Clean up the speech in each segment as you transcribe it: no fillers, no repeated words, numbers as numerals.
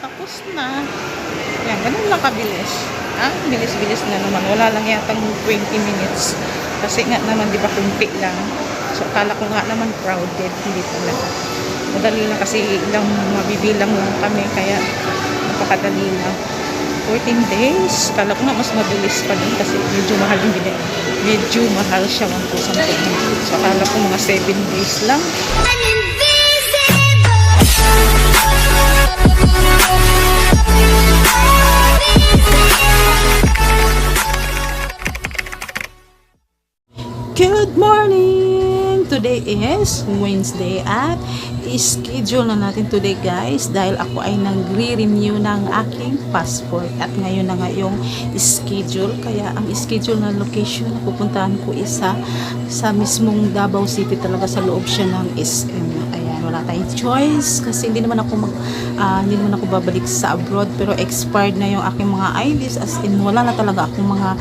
Tapos na. Yan, ganun lang kabilis. Bilis-bilis na naman. Wala lang yatang 20 minutes. Kasi nga naman, di ba, kunti lang. So, akala ko nga naman crowded. Hindi talaga. Madali lang kasi ilang mabibilang lang kami. Kaya, napakadali lang. 14 days. Kala ko nga mas mabilis pa din kasi medyo mahal yung bili. Medyo mahal siya 1,200. So, akala ko mga 7 days lang. Good morning! Today is Wednesday at i-schedule na natin today guys dahil ako ay nagre-renew ng aking passport at ngayon na nga yung schedule, kaya ang schedule na location na pupuntahan ko isa sa mismong Davao City, talaga sa loob siya ng SM. Ayan, wala tayong choice kasi hindi naman ako babalik sa abroad, pero expired na yung aking mga IDs, as in wala na talaga akong mga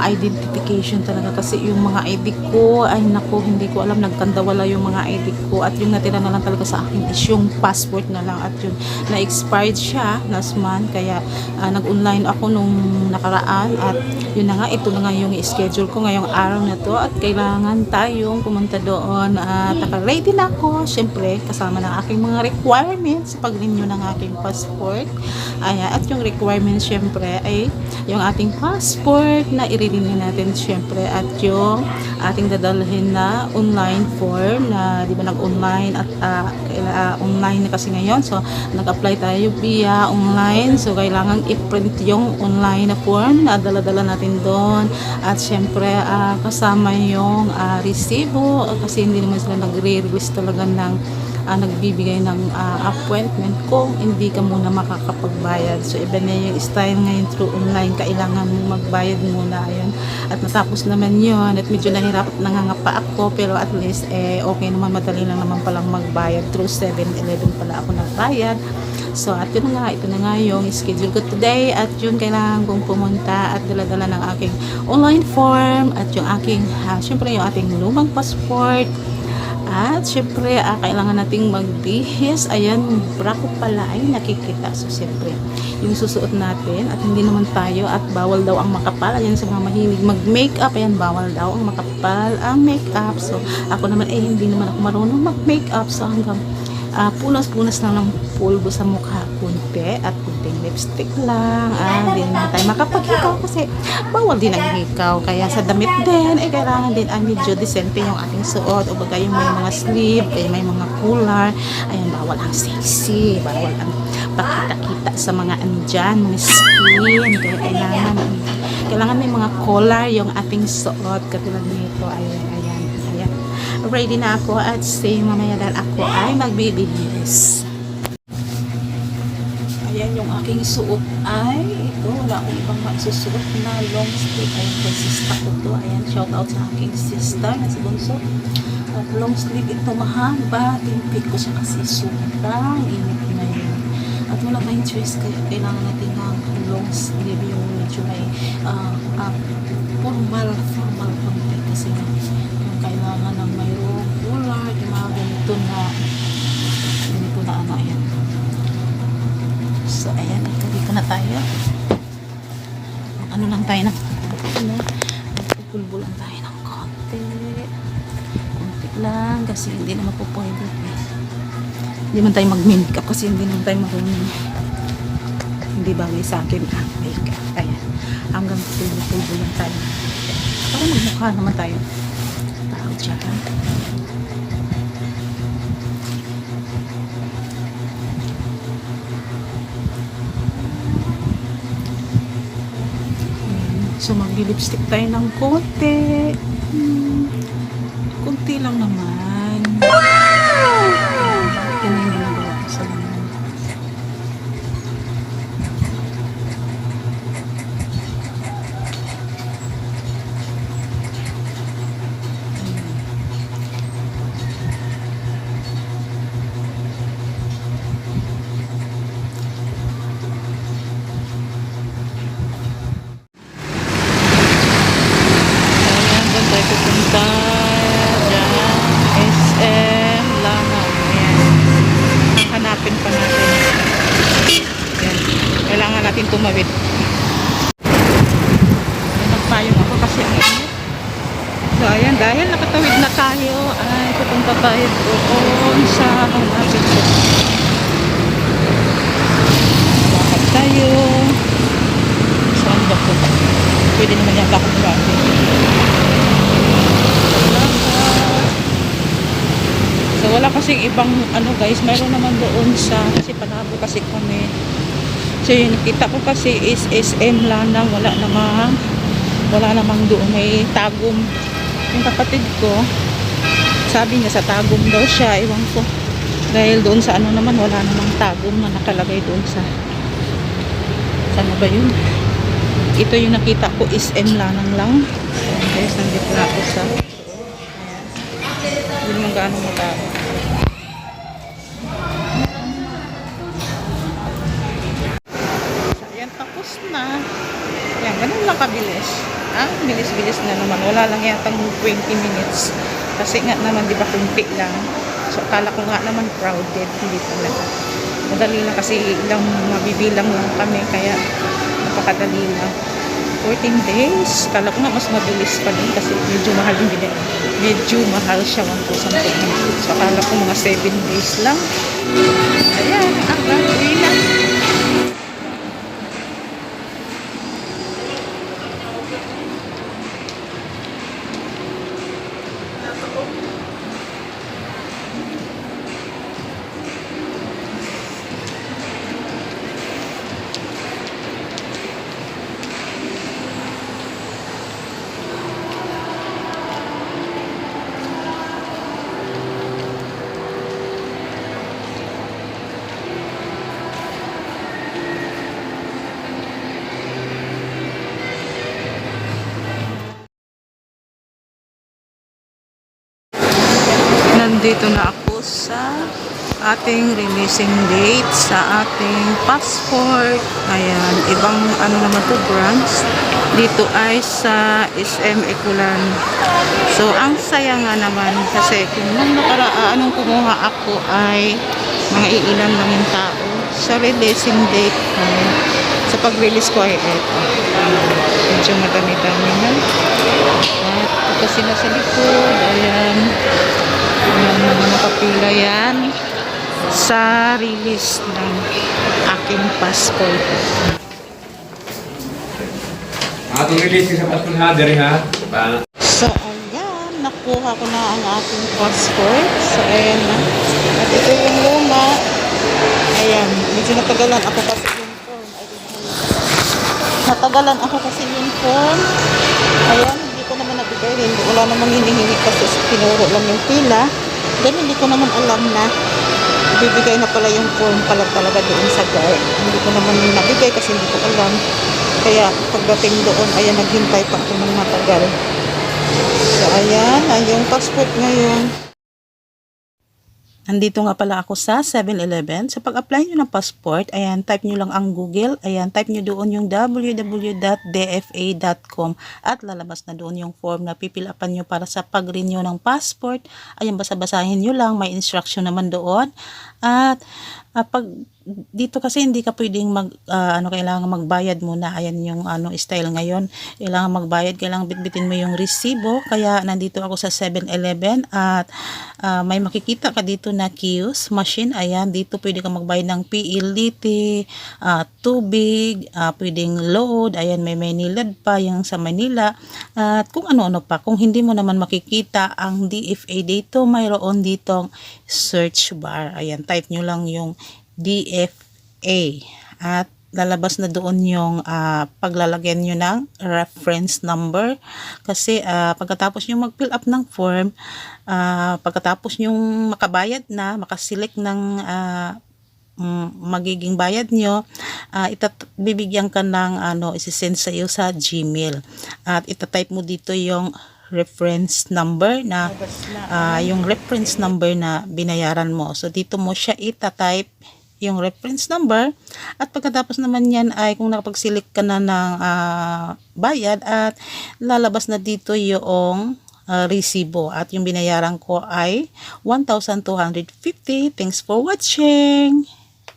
identification talaga kasi yung mga ID ko ay naku, hindi ko alam, nagkandawala yung mga ID ko at yung natira na lang talaga sa akin is yung passport na lang at yun na-expired siya last month, kaya nag-online ako nung nakaraan at yun na nga, ito na nga yung schedule ko ngayong araw na to at kailangan tayong pumunta doon at naka-ready na ako, syempre kasama ng aking mga requirements sa pag-renew ng aking passport. Ayan, at yung requirements syempre ay yung ating passport na i-renew natin syempre at yung ating dadalhin na online form na di ba nag-online at online na kasi ngayon, so nag-apply tayo via online, so kailangan i-print yung online na form na dala-dala natin doon at syempre kasama yung resibo kasi hindi naman sila nagre-release talaga ng nagbibigay ng appointment kung hindi ka muna makakapagbayad. So iba na yung style ngayon through online, kailangan mong magbayad muna. Ayun. At natapos naman yun at medyo nahirap at nangangapa ako, pero at least okay naman, madali lang naman palang magbayad. Through 7-Eleven pala ako nagbayad. So at yun na nga, ito na nga yung schedule ko today at yun kailangan kong pumunta at dala-dala ng aking online form at yung aking syempre yung ating lumang passport. At syempre, kailangan nating magbihis. Ayan, bra ko pala ay nakikita. So, syempre, yung susuot natin at hindi naman tayo at bawal daw ang makapal. Ayan, sa mga mahilig mag-makeup, ayan, bawal daw ang makapal ang makeup. So, ako naman, hindi naman ako marunong mag-makeup. So, hanggang punas-punas na ng pulbo sa mukha, kunti at kunting lipstick lang. Hindi naman tayo makapag-hikaw kasi bawal din ang hikaw, kaya sa damit din kailangan din medyo decente yung ating suot, o bagay yung may mga sleeve, may mga collar. Ayan, bawal ang sexy, bawal ang pakita-kita sa mga andyan, mga skin, kaya kailangan may mga collar yung ating suot, katulad nito. Ayan, ready na ako at say mamaya dahil ako ay magbibihis. Ayan, yung aking suot ay ito, wala akong ibang maisusuot na long sleeve. Ayan, kay sister ko to. Ayan, shout out sa aking sister na si Bunso. At long sleeve ito, mahaba, timpik ko siya kasi sobrang init na yun. At wala tayong choice, kaya kailangan natin ng long sleeve, yung medyo may formal konti kasi yung kailangan ng mayroong collar, yung mga ganito na ano. Ayan. So ayan, dito na tayo. Ano lang tayo ng pulbo lang tayo ng konti lang kasi hindi naman po pwede. Hindi man tayo mag-makeup kasi hindi naman tayo marunong. Hindi bagay sa akin ang makeup. Ayan, hanggang pulbo lang tayo para magmukha naman tayo tao dyan. So magli-lipstick tayo ng konti. Konti lang naman. Yan yung ginagawa ko sa mga. tumawid. Nagpayong ako kasi ang init. So ayan, dahil nakatawid na tayo ay pupunta tayo doon sa malapit ko. Bakit tayo? Saan ba po? Pwede naman yata akong malapit. So wala kasing ibang ano guys, mayroon naman doon sa, kasi panabo kasi kami. So yung nakita ko kasi is SM lang, wala namang doon may Tagum. Yung kapatid ko sabi niya sa Tagum daw siya, ewan ko, dahil doon sa ano naman wala namang Tagum na nakalagay doon sa saan ba yun. Ito yung nakita ko, SM lang. Ayan guys, nandito na ako sa hindi naman gaano matao. So, ayan, tapos na. Ayan, ganun lang kabilis. Bilis-bilis na naman. Wala lang yatang 20 minutes. Kasi nga naman, di ba, kunti lang. So, akala ko nga naman crowded. Hindi pala. Madali lang kasi ilang mabibilang lang kami. Kaya, napakadali lang. 14 days. Akala ko nga mas mabilis pa din kasi medyo mahal yung bilhin. Medyo mahal siya, 1,200. So, akala ko mga 7 days lang. Ayan, uwi na. Nandito na ako sa ating releasing date sa ating passport. Ayan, ibang ano naman to, branch. Dito ay sa SM Ekulan. So, ang saya nga naman kasi kung nung anong kumuha ako ay mga iilan lang yung tao. Sa releasing date, sa pag-release ko ay eto. Medyo madami-dami na. At ito sila sa likod. Ayan. Nakapila yan sa release ng aking passport. Atong release sa passport ha, dari ha. So ayan, nakuha ko na ang aking passport. So ayan na. At ito yung luma. Ayan, medyo natagalan ako kasi yung form. Natagalan ako kasi yung form. Ayan, hindi ko naman nabigay rin. Wala namang hinihingi kasi pinuro lang yung pila. Then hindi ko naman alam na ibibigay na pala yung form pala talaga doon sa guard. Hindi ko naman nabigay kasi hindi ko alam. Kaya pagdating doon, ayan, naghintay pa ako ng matagal. So ayan, ay yung passport ngayon. Nandito nga pala ako sa 7-Eleven. Sa pag-apply nyo ng passport, ayan, type nyo lang ang Google. Ayan, type nyo doon yung www.dfa.com at lalabas na doon yung form na pipilapan nyo para sa pag-renew ng passport. Ayan, basa-basahin nyo lang. May instruction naman doon. At pag dito kasi hindi ka pwedeng kailangan magbayad muna. Ayan yung style ngayon. Kailangan magbayad, kailangan bitbitin mo yung resibo. Kaya nandito ako sa 7-Eleven at may makikita ka dito na kiosk machine. Ayan, dito pwede ka magbayad ng PLDT, tubig, pwedeng load. Ayan, may Maynilad pa yung sa Manila. At kung ano-ano pa. Kung hindi mo naman makikita ang DFA dito, mayroon ditong search bar. Ayan, type nyo lang yung DFA at lalabas na doon yung paglalagyan nyo ng reference number kasi pagkatapos nyo mag-fill up ng form, pagkatapos nyo makabayad na, makaselect ng magiging bayad nyo, bibigyan ka ng isisend sa iyo sa Gmail at itatype mo dito yung reference number na yung reference number na binayaran mo. So dito mo siya itatype yung reference number at pagkatapos naman yan ay kung nakapag-select ka na ng bayad at lalabas na dito yung resibo at yung binayaran ko ay 1,250. Thanks for watching.